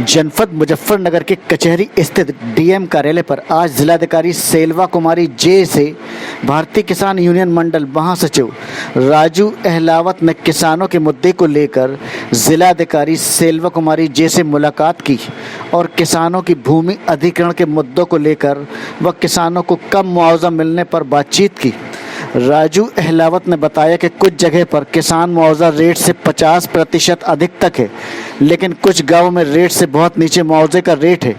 जनपद मुजफ्फरनगर के कचहरी स्थित डीएम कार्यालय पर आज जिलाधिकारी सेल्वा कुमारी जे से भारतीय किसान यूनियन मंडल महासचिव राजू अहलावत ने किसानों के मुद्दे को लेकर जिलाधिकारी सेल्वा कुमारी जे से मुलाकात की और किसानों की भूमि अधिग्रहण के मुद्दों को लेकर व किसानों को कम मुआवजा मिलने पर बातचीत की। राजू अहलावत ने बताया कि कुछ जगह पर किसान मुआवजा रेट से 50% अधिक तक है, लेकिन कुछ गांवों में रेट से बहुत नीचे मुआवजे का रेट है,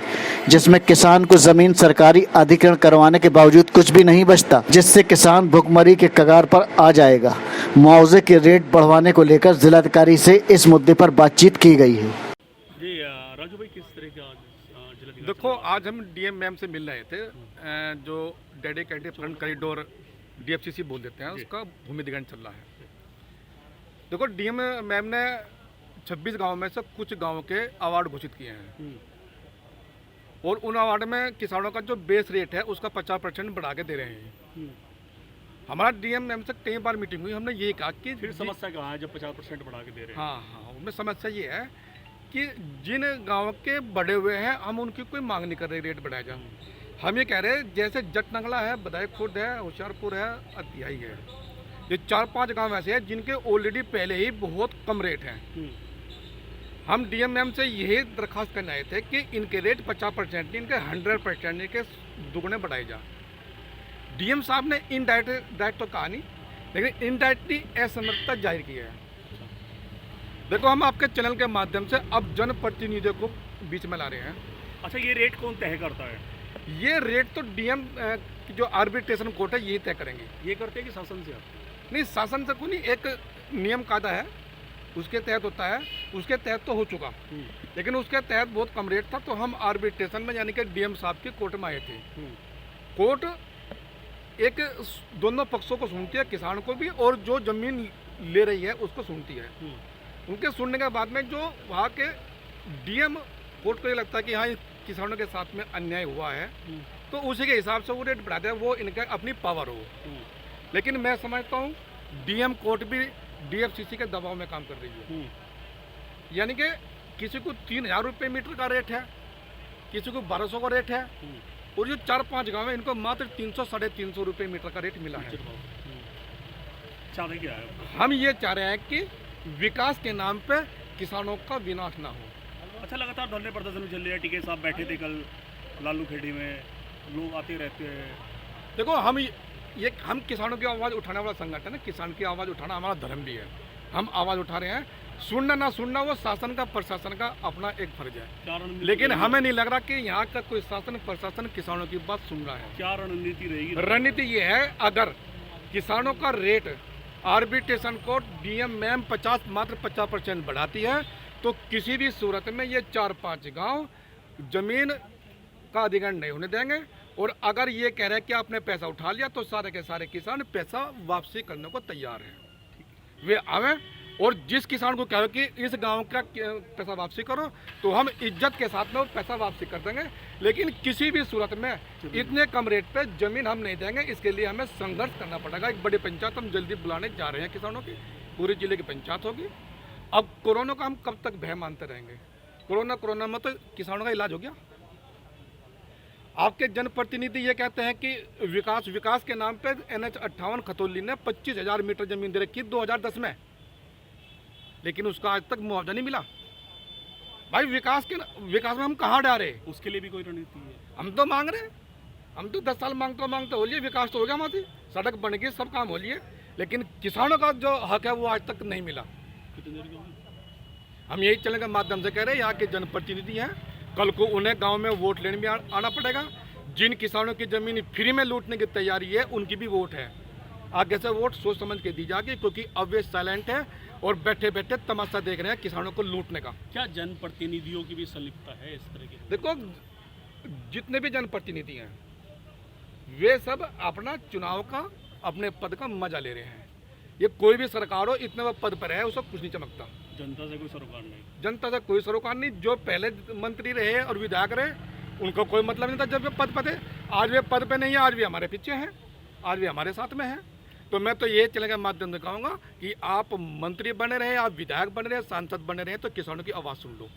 जिसमें किसान को जमीन सरकारी अधिग्रहण करवाने के बावजूद कुछ भी नहीं बचता, जिससे किसान भुखमरी के कगार पर आ जाएगा। मुआवजे के रेट बढ़वाने को लेकर जिलाधिकारी से इस मुद्दे पर बातचीत की गई है। जी राजू भाई, किस तरह का जिलाधिकारी? देखो, आज हम डीएम मैम से मिल रहे थे, जो डेडिकेटेड फ्रंट कॉरिडोर डीएफसीसी बोल देते हैं, उसका भूमि अधिग्रहण चल रहा है। देखो, डीएम मैम ने 26 गांव में से कुछ गांवों के अवार्ड घोषित किए हैं और उन अवार्ड में किसानों का जो बेस रेट है उसका 50% बढ़ा के दे रहे हैं। हमारा डीएम मैम से कई बार मीटिंग हुई, हमने ये कहा कि फिर समस्या कहाँ है जब 50% बढ़ा के दे रहे हैं? हाँ, उनमें समस्या ये है कि जिन गाँव के बढ़े हुए हैं हम उनकी कोई मांग नहीं कर रहे रेट बढ़ाया जाए। हम ये कह रहे हैं जैसे जटनंगला है, बदाई खुर्द है, होशियारपुर है, अतियाई है, ये 4-5 गांव ऐसे हैं जिनके ऑलरेडी पहले ही बहुत कम रेट हैं। हम डीएम मैम से यही दरख्वास्त करने आए थे कि इनके रेट 50% इनके 100% इनके दुगने बढ़ाए जा। डीएम साहब ने इनडायरेक्ट तो कहा नहीं, लेकिन इनडायरेक्टली असमर्थता जाहिर की है। देखो, हम आपके चैनल के माध्यम से अब जनप्रतिनिधियों को बीच में ला रहे हैं। अच्छा, ये रेट कौन तय करता है? ये रेट तो डीएम जो आर्बिट्रेशन कोर्ट है यही तय करेंगे। ये करते हैं कि शासन से? नहीं, शासन से कोई नहीं, एक नियम कायदा है उसके तहत होता है, उसके तहत तो हो चुका, लेकिन उसके तहत बहुत कम रेट था, तो हम आर्बिट्रेशन में यानी कि डीएम साहब की कोर्ट में आए थे। कोर्ट एक दोनों पक्षों को सुनती है, किसान को भी और जो जमीन ले रही है उसको सुनती है। उनके सुनने के बाद में जो वहाँ के डीएम कोर्ट को ये लगता है कि हाँ किसानों के साथ में अन्याय हुआ है, तो उसी के हिसाब से वो रेट बढ़ाते हैं, वो इनका अपनी पावर हो। लेकिन मैं समझता हूँ डीएम कोर्ट भी डीएफसीसी के दबाव में काम कर रही है। यानी कि किसी को 3000 रुपये मीटर का रेट है, किसी को 1200 का रेट है, और जो 4-5 गाँव है इनको मात्र 300-350 रुपये मीटर का रेट मिला है। चाहते क्या है? हम ये चाह रहे हैं कि विकास के नाम पे किसानों का विनाश ना हो। अच्छा, लगातार धरने प्रदर्शन चल रहे हैं, टीके साहब बैठे थे कल लालू खेड़ी में, लोग आते रहते हैं। देखो, हम किसानों की आवाज़ उठाने वाला संगठन है, किसान की आवाज़ उठाना हमारा धर्म भी है, हम आवाज़ उठा रहे हैं। सुनना ना सुनना वो शासन का प्रशासन का अपना एक फर्ज है, लेकिन हमें नहीं लग रहा कि यहाँ का कोई शासन प्रशासन किसानों की बात सुन रहा है। क्या रणनीति रहेगी? रणनीति ये है, अगर किसानों का rate arbitration court DM ma'am मात्र 50% बढ़ाती है, तो किसी भी सूरत में ये 4-5 गांव जमीन का अधिग्रहण नहीं होने देंगे। और अगर ये कह रहे हैं कि आपने पैसा उठा लिया, तो सारे के सारे किसान पैसा वापसी करने को तैयार हैं। वे आवे और जिस किसान को कहो कि इस गांव का पैसा वापसी करो, तो हम इज्जत के साथ में वो पैसा वापसी कर देंगे, लेकिन किसी भी सूरत में इतने कम रेट पे जमीन हम नहीं देंगे। इसके लिए हमें संघर्ष करना पड़ेगा। एक बड़ी पंचायत हम जल्दी बुलाने जा रहे हैं किसानों की, पूरे जिले की पंचायत होगी। अब कोरोना का हम कब तक भय मानते रहेंगे? कोरोना में तो किसानों का इलाज हो गया। आपके जनप्रतिनिधि ये कहते हैं कि विकास के नाम पे NH58 खतौली ने 25,000 मीटर जमीन दे रखी 2010 में, लेकिन उसका आज तक मुआवजा नहीं मिला। भाई, विकास में हम कहाँ डाले? उसके लिए भी कोई रणनीति है? हम तो मांग रहे, हम तो 10 साल मांगते हो लिए, विकास तो हो गया हमारी, सड़क बन गई, सब काम हो लिए, लेकिन किसानों का जो हक है वो आज तक नहीं मिला। हम यही चैनल के माध्यम से कह रहे हैं, यहाँ के जनप्रतिनिधि हैं, कल को उन्हें गांव में वोट लेने भी आना पड़ेगा। जिन किसानों की जमीन फ्री में लूटने की तैयारी है उनकी भी वोट है, आगे से वोट सोच समझ के दी जाएगी, क्योंकि अब वे साइलेंट है और बैठे बैठे तमाशा देख रहे हैं किसानों को लूटने का। क्या जनप्रतिनिधियों की भी संलिप्तता है इस तरह की? देखो, जितने भी जनप्रतिनिधि हैं वे सब अपना चुनाव का, अपने पद का मजा ले रहे हैं। ये कोई भी सरकार हो, इतने वो पद पर है उसको कुछ नहीं चमकता। जनता से कोई सरोकार नहीं? जनता से कोई सरोकार नहीं। जो पहले मंत्री रहे और विधायक रहे उनको कोई मतलब नहीं था जब वे पद पर थे। आज वे पद पे नहीं है, आज भी हमारे पीछे हैं, आज भी हमारे साथ में हैं। तो मैं तो ये चैनल के माध्यम से कहूँगा कि आप मंत्री बने रहे, आप विधायक बने रहे, सांसद बने रहे, तो किसानों की आवाज़ सुन लो।